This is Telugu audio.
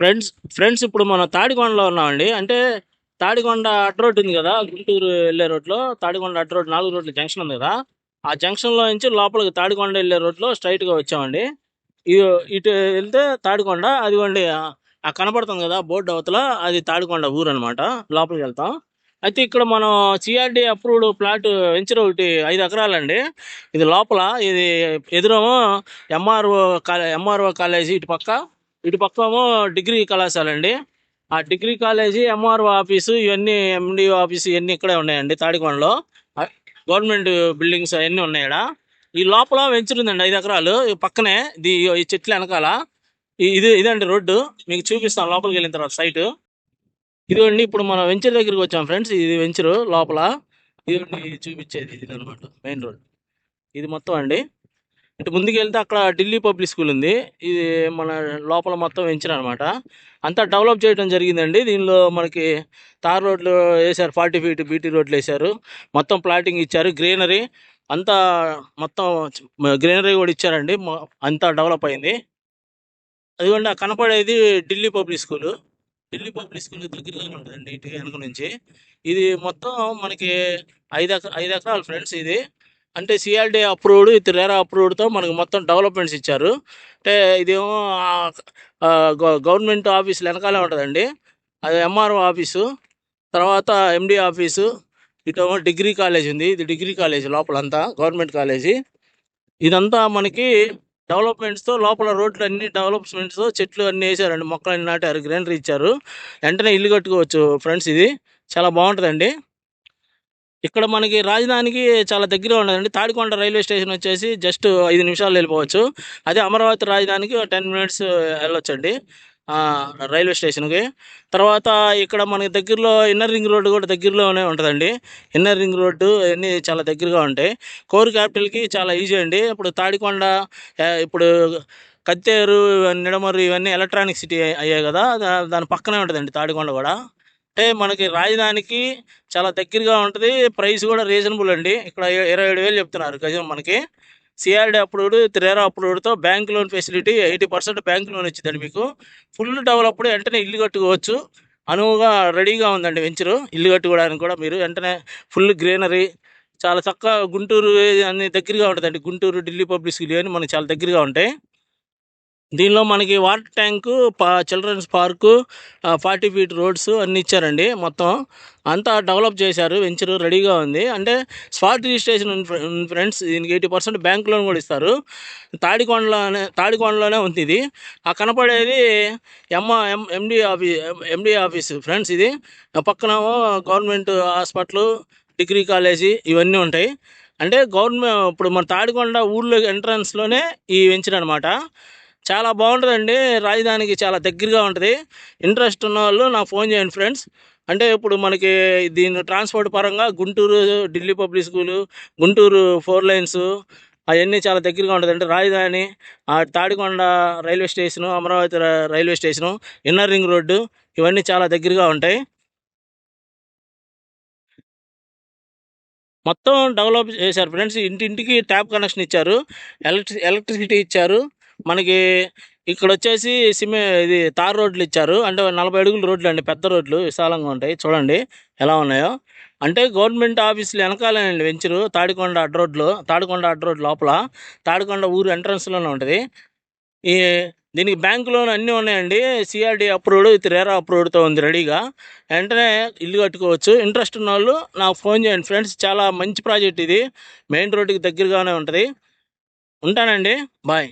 ఫ్రెండ్స్ ఫ్రెండ్స్ ఇప్పుడు మనం తాడికొండలో ఉన్నామండి. అంటే తాడికొండ అడ్డ రోడ్ ఉంది కదా, గుంటూరు వెళ్ళే రోడ్లో తాడికొండ అడ్డ రోడ్ 4 రోడ్ల జంక్షన్ ఉంది కదా, ఆ జంక్షన్లో నుంచి లోపలికి తాడికొండ వెళ్ళే రోడ్లో స్ట్రైట్గా వచ్చామండి. ఇటు వెళ్తే తాడికొండ, అదిగోండి ఆ కనపడుతుంది కదా బోర్డు అవతల, అది తాడికొండ ఊరు అనమాట. లోపలికి వెళ్తాం. అయితే ఇక్కడ మనం సిఆర్డి అప్రూవ్డ్ ప్లాట్ వెంచర్ ఒకటి 5 ఎకరాలండి. ఇది లోపల, ఇది ఎదురేమో ఎంఆర్ఓ కాలేజీ, ఇటు పక్క ఏమో డిగ్రీ కళాశాల అండి. ఆ డిగ్రీ కాలేజీ, ఎంఆర్ఓ ఆఫీసు, ఇవన్నీ ఎండిఓ ఆఫీసు ఇవన్నీ ఇక్కడే ఉన్నాయండి తాడికొండలో. గవర్నమెంట్ బిల్డింగ్స్ అవన్నీ ఉన్నాయి ఇక్కడ. ఈ లోపల వెంచర్ ఉందండి 5 ఎకరాలు. ఈ పక్కనే ఈ చెట్లు వెనకాల ఇదండి రోడ్డు. మీకు చూపిస్తాం లోపలికి వెళ్ళిన తర్వాత సైట్. ఇదిగోండి ఇప్పుడు మనం వెంచర్ దగ్గరికి వచ్చాం ఫ్రెండ్స్. ఇది వెంచరు లోపల. ఇదిగోండి చూపించేది ఇది అనమాట మెయిన్ రోడ్. ఇది మొత్తం అండి. ఇటు ముందుకు వెళ్తే అక్కడ ఢిల్లీ పబ్లిక్ స్కూల్ ఉంది. ఇది మన లోపల మొత్తం వెంచర్ అనమాట. అంతా డెవలప్ చేయడం జరిగిందండి. దీనిలో మనకి తార్ రోడ్లు వేశారు, 40 ఫీట్ బీటీ రోడ్లు వేశారు. మొత్తం ప్లాటింగ్ ఇచ్చారు, గ్రీనరీ అంతా మొత్తం గ్రీనరీ కూడా ఇచ్చారండి. అంతా డెవలప్ అయింది. అదిగోండి ఆ కనపడేది Delhi public school. Delhi public school దగ్గరగానే ఉంటుందండి ఇటు వెనక నుంచి. ఇది మొత్తం మనకి 5 ఎకరాలు ఫ్రెండ్స్ ఇది. అంటే సిఆర్డి అప్రూవ్డ్, ఇది రేరా అప్రూవ్డ్తో మనకు మొత్తం డెవలప్మెంట్స్ ఇచ్చారు. అంటే ఇదేమో గవర్నమెంట్ ఆఫీసులు వెనకాలే ఉంటుందండి. అది ఎంఆర్ఓ ఆఫీసు, తర్వాత ఎండి ఆఫీసు, ఇటేమో డిగ్రీ కాలేజ్ ఉంది. ఇది డిగ్రీ కాలేజీ లోపలంతా గవర్నమెంట్ కాలేజీ. ఇదంతా మనకి డెవలప్మెంట్స్తో, లోపల రోడ్లు అన్ని డెవలప్మెంట్స్తో, చెట్లు అన్నీ వేసారండి, మొక్కలు అన్ని నాటారు, గ్రీనరీ ఇచ్చారు. వెంటనే ఇల్లు కట్టుకోవచ్చు ఫ్రెండ్స్. ఇది చాలా బాగుంటుందండి. ఇక్కడ మనకి రాజధానికి చాలా దగ్గరగా ఉండదండి. తాడికొండ రైల్వే స్టేషన్ వచ్చేసి జస్ట్ 5 నిమిషాలు వెళ్ళిపోవచ్చు. అదే అమరావతి రాజధానికి 10 మినిట్స్ వెళ్ళొచ్చండి రైల్వే స్టేషన్కి. తర్వాత ఇక్కడ మనకి దగ్గరలో ఇన్నర్ రింగ్ రోడ్డు కూడా దగ్గరలోనే ఉంటుందండి. ఇన్నర్ రింగ్ రోడ్డు అన్నీ చాలా దగ్గరగా ఉంటాయి. కోర్ క్యాపిటల్కి చాలా ఈజీ అండి. ఇప్పుడు తాడికొండ, ఇప్పుడు కత్తేరు, నిడమర్రు ఇవన్నీ ఎలక్ట్రానిక్ సిటీ అయ్యాయి కదా, దాని పక్కనే ఉంటుందండి తాడికొండ కూడా. అంటే మనకి రాజధానికి చాలా దగ్గరగా ఉంటుంది. ప్రైస్ కూడా రీజనబుల్ అండి. ఇక్కడ 27,000 చెప్తున్నారు గజం మనకి. సిఆర్డి అప్రూవ్డ్, రేరా అప్రూవ్డ్తో bank loan facility 80% bank loan వచ్చిందండి మీకు. ఫుల్ డెవలప్డ్, వెంటనే ఇల్లు కట్టుకోవచ్చు. అనువుగా రెడీగా ఉందండి వెంచరు. ఇల్లు కట్టుకోవడానికి కూడా మీరు వెంటనే ఫుల్ గ్రీనరీ, చాలా చక్కగా గుంటూరు అన్ని దగ్గరగా ఉంటుందండి. గుంటూరు, ఢిల్లీ పబ్లిక్ స్కూల్ అని మనకి చాలా దగ్గరగా ఉంటాయి. దీనిలో మనకి water tank, children's park, 40 feet roads అన్నీ ఇచ్చారండి. మొత్తం అంతా డెవలప్ చేశారు. వెంచరు రెడీగా ఉంది. అంటే స్పాట్ రిజిస్ట్రేషన్ ఉంది ఫ్రెండ్స్. దీనికి 80% బ్యాంక్ లోన్ కూడా ఇస్తారు. తాడికొండలోనే ఉంది ఇది. ఆ కనపడేది ఎండి ఆఫీసు ఫ్రెండ్స్. ఇది పక్కనేమో గవర్నమెంట్ హాస్పిటల్, డిగ్రీ కాలేజీ ఇవన్నీ ఉంటాయి. అంటే గవర్నమెంట్ ఇప్పుడు మన తాడికొండ ఊళ్ళో ఎంట్రన్స్లోనే ఈ వెంచర్ అనమాట. చాలా బాగుంటుందండి. రాజధానికి చాలా దగ్గరగా ఉంటుంది. ఇంట్రెస్ట్ ఉన్న వాళ్ళు నాకు ఫోన్ చేయండి ఫ్రెండ్స్. అంటే ఇప్పుడు మనకి దీని ట్రాన్స్పోర్ట్ పరంగా Guntur Delhi public school, Guntur 4 lines అవన్నీ చాలా దగ్గరగా ఉంటుంది. అంటే రాజధాని, Tadikonda railway station, Amaravati railway station, inner ring road ఇవన్నీ చాలా దగ్గరగా ఉంటాయి. మొత్తం డెవలప్ చేశారు ఫ్రెండ్స్. ఇంటింటికి ట్యాప్ కనెక్షన్ ఇచ్చారు, ఎలక్ట్రిసిటీ ఇచ్చారు. మనకి ఇక్కడ వచ్చేసి ఇది తార్ రోడ్లు ఇచ్చారు. అంటే 40 అడుగుల రోడ్లు అండి, పెద్ద రోడ్లు విశాలంగా ఉంటాయి. చూడండి ఎలా ఉన్నాయో. అంటే గవర్నమెంట్ ఆఫీసులు వెనకాలేనండి వెంచరు. తాడికొండ అడ్డ రోడ్ లోపల, తాడికొండ ఊరు ఎంట్రన్స్లోనే ఉంటుంది. ఈ దీనికి బ్యాంక్ లోన్ అన్నీ ఉన్నాయండి. సిఆర్డి అప్రూవ్డ్, ఇది రేరా అప్రూవ్డ్తో ఉంది రెడీగా. వెంటనే ఇల్లు కట్టుకోవచ్చు. ఇంట్రెస్ట్ ఉన్న వాళ్ళు నాకు ఫోన్ చేయండి ఫ్రెండ్స్. చాలా మంచి ప్రాజెక్ట్ ఇది. మెయిన్ రోడ్డుకి దగ్గరగానే ఉంటుంది. ఉంటానండి, బాయ్.